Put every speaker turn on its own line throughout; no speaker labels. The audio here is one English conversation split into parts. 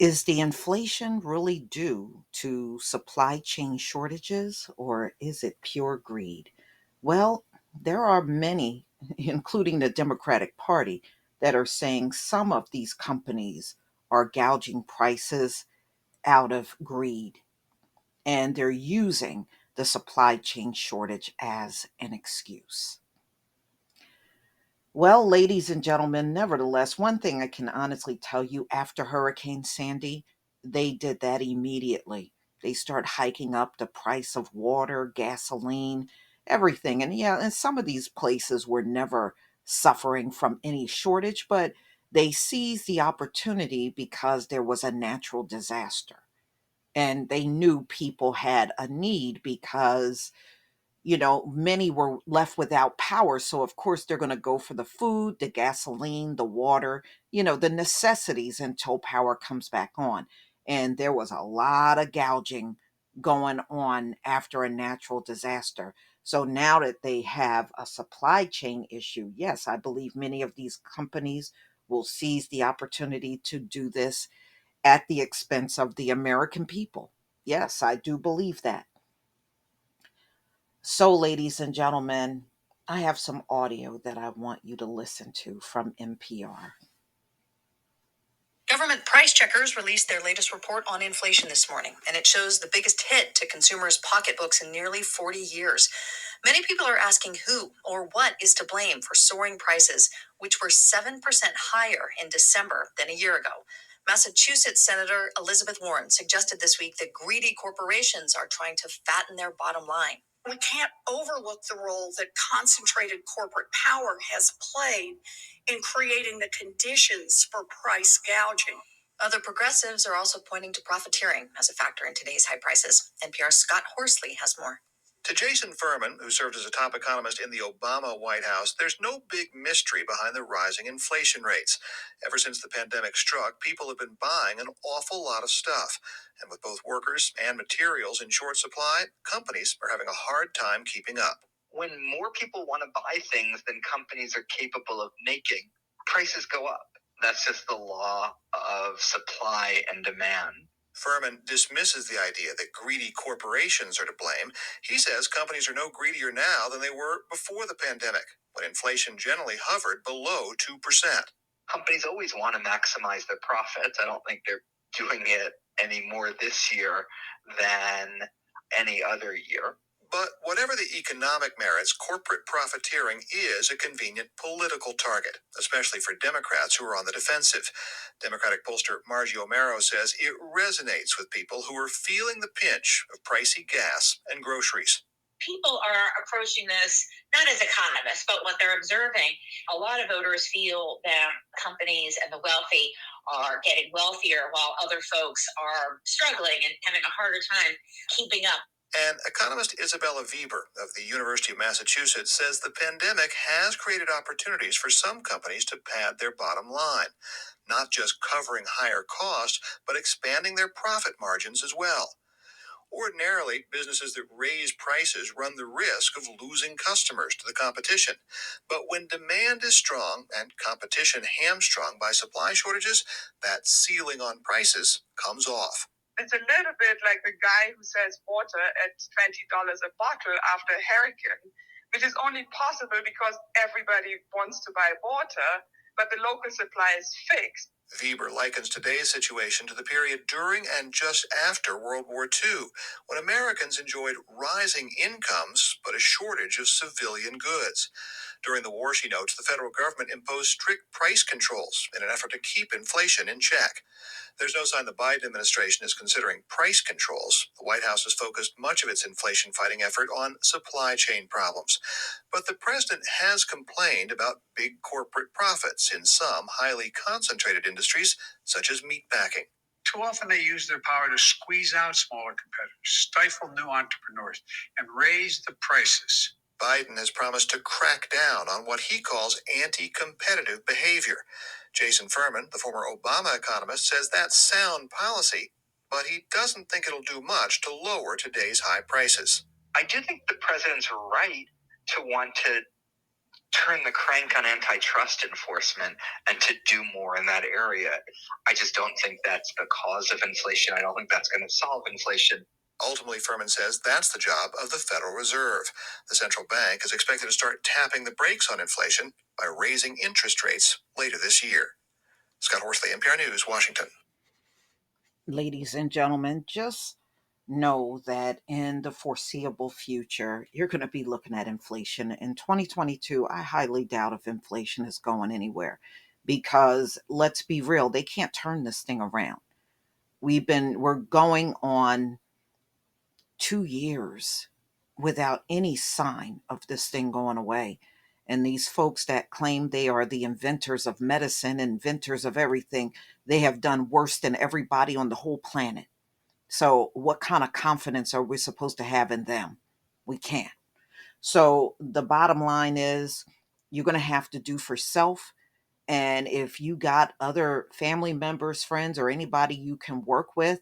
Is the inflation really due to supply chain shortages or is it pure greed? Well, there are many, including the Democratic Party, that are saying some of these companies are gouging prices out of greed and they're using the supply chain shortage as an excuse. Well, ladies and gentlemen, nevertheless, one thing I can honestly tell you after Hurricane Sandy, they did that immediately. They start hiking up the price of water, gasoline, everything. And yeah, and some of these places were never suffering from any shortage, but they seized the opportunity because there was a natural disaster. And they knew people had a need because many were left without power. So, of course, they're going to go for the food, the gasoline, the water, the necessities until power comes back on. And there was a lot of gouging going on after a natural disaster. So now that they have a supply chain issue, yes, I believe many of these companies will seize the opportunity to do this at the expense of the American people. Yes, I do believe that. So, ladies and gentlemen, I have some audio that I want you to listen to from NPR. Government price checkers released their latest report on inflation this morning, and it shows the biggest hit to consumers' pocketbooks in nearly 40 years. Many people are asking who or what is to blame for soaring prices, which were 7% higher in December than a year ago. Massachusetts Senator Elizabeth Warren suggested this week that greedy corporations are trying to fatten their bottom line. We can't overlook the role that concentrated corporate power has played in creating the conditions for price gouging. Other progressives are also pointing to profiteering as a factor in today's high prices. NPR's Scott Horsley has more. To Jason Furman, who served as a top economist in the Obama White House, there's no big mystery behind the rising inflation rates. Ever since the pandemic struck, people have been buying an awful lot of stuff. And with both workers and materials in short supply, companies are having a hard time keeping up. When more people want to buy things than companies are capable of making, prices go up. That's just the law of supply and demand. Furman dismisses the idea that greedy corporations are to blame. He says companies are no greedier now than they were before the pandemic, when inflation generally hovered below 2%. Companies always want to maximize their profits. I don't think they're doing it any more this year than any other year. But whatever the economic merits, corporate profiteering is a convenient political target, especially for Democrats who are on the defensive. Democratic pollster Margie Omero says it resonates with people who are feeling the pinch of pricey gas and groceries. People are approaching this not as economists, but what they're observing. A lot of voters feel that companies and the wealthy are getting wealthier while other folks are struggling and having a harder time keeping up. And economist Isabella Weber of the University of Massachusetts says the pandemic has created opportunities for some companies to pad their bottom line, not just covering higher costs, but expanding their profit margins as well. Ordinarily, businesses that raise prices run the risk of losing customers to the competition. But when demand is strong and competition hamstrung by supply shortages, that ceiling on prices comes off. It's a little bit like the guy who sells water at $20 a bottle after a hurricane, which is only possible because everybody wants to buy water, but the local supply is fixed. Weber likens today's situation to the period during and just after World War II, when Americans enjoyed rising incomes but a shortage of civilian goods. During the war, she notes, the federal government imposed strict price controls in an effort to keep inflation in check. There's no sign the Biden administration is considering price controls. The White House has focused much of its inflation fighting effort on supply chain problems. But the president has complained about big corporate profits in some highly concentrated industries, such as meatpacking. Too often they use their power to squeeze out smaller competitors, stifle new entrepreneurs, and raise the prices. Biden has promised to crack down on what he calls anti-competitive behavior. Jason Furman, the former Obama economist, says that's sound policy, but he doesn't think it'll do much to lower today's high prices. I do think the president's right to want to turn the crank on antitrust enforcement and to do more in that area. I just don't think that's the cause of inflation. I don't think that's going to solve inflation. Ultimately, Furman says that's the job of the Federal Reserve. The central bank is expected to start tapping the brakes on inflation by raising interest rates later this year. Scott Horsley, NPR News, Washington. Ladies and gentlemen, just know that in the foreseeable future, you're going to be looking at inflation. In 2022, I highly doubt if inflation is going anywhere because let's be real, they can't turn this thing around. We're going on 2 years without any sign of this thing going away. And these folks that claim they are the inventors of medicine, inventors of everything, they have done worse than everybody on the whole planet. So, what kind of confidence are we supposed to have in them? We can't. So, the bottom line is you're going to have to do for self. And if you got other family members, friends, or anybody you can work with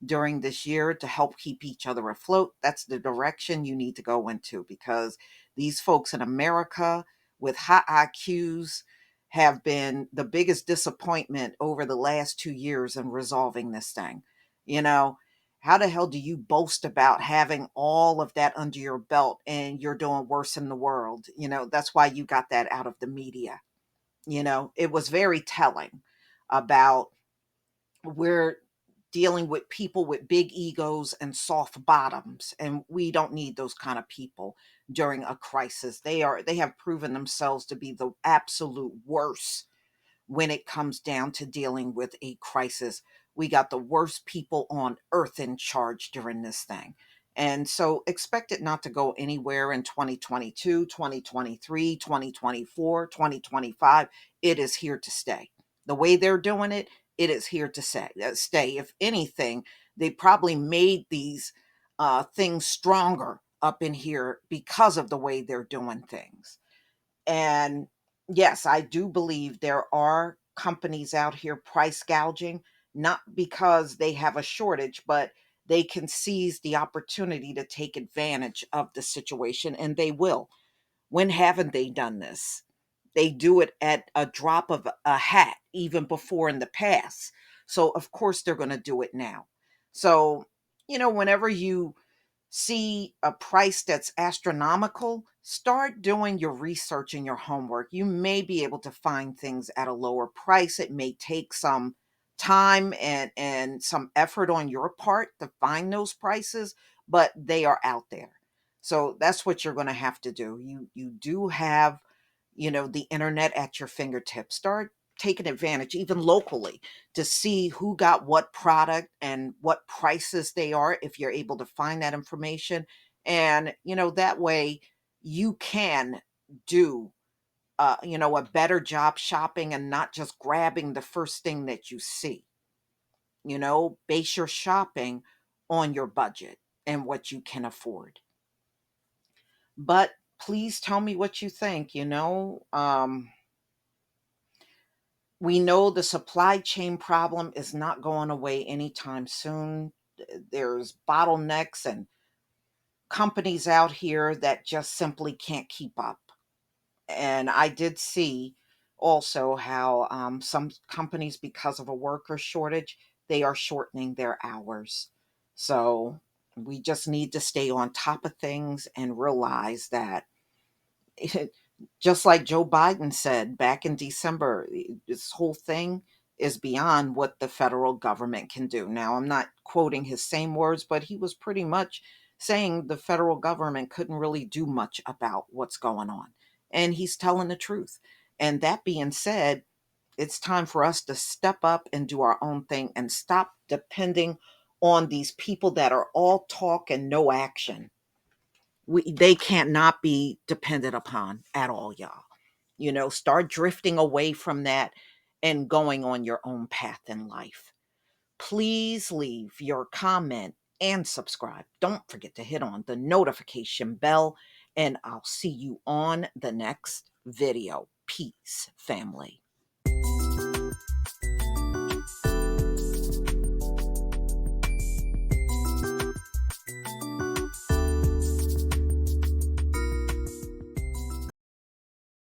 during this year to help keep each other afloat, that's the direction you need to go into because these folks in America with high IQs have been the biggest disappointment over the last 2 years in resolving this thing. You know, how the hell do you boast about having all of that under your belt and you're doing worse in the world? That's why you got that out of the media. It was very telling about we're dealing with people with big egos and soft bottoms, and we don't need those kind of people during a crisis. They have proven themselves to be the absolute worst when it comes down to dealing with a crisis. We got the worst people on earth in charge during this thing. And so expect it not to go anywhere in 2022, 2023, 2024, 2025. It is here to stay. The way they're doing it, it is here to stay. If anything, they probably made these things stronger up in here because of the way they're doing things. And yes, I do believe there are companies out here price gouging, not because they have a shortage, but they can seize the opportunity to take advantage of the situation, and they will. When haven't they done this? They do it at a drop of a hat, even before in the past. So, of course, they're going to do it now. So, whenever you see a price that's astronomical, start doing your research and your homework. You may be able to find things at a lower price. It may take some time and some effort on your part to find those prices, but they are out there. So that's what you're going to have to do. You do have, the internet at your fingertips. Start taking advantage, even locally, to see who got what product and what prices they are, if you're able to find that information. And, that way you can do, a better job shopping and not just grabbing the first thing that you see. Base your shopping on your budget and what you can afford. But please tell me what you think. We know the supply chain problem is not going away anytime soon. There's bottlenecks and companies out here that just simply can't keep up. And I did see also how some companies, because of a worker shortage, they are shortening their hours. So we just need to stay on top of things and realize that just like Joe Biden said back in December, this whole thing is beyond what the federal government can do. Now, I'm not quoting his same words, but he was pretty much saying the federal government couldn't really do much about what's going on. And he's telling the truth. And that being said, it's time for us to step up and do our own thing and stop depending on these people that are all talk and no action. They can't not be dependent upon at all, y'all. Start drifting away from that and going on your own path in life. Please leave your comment and subscribe. Don't forget to hit on the notification bell, and I'll see you on the next video. Peace, family.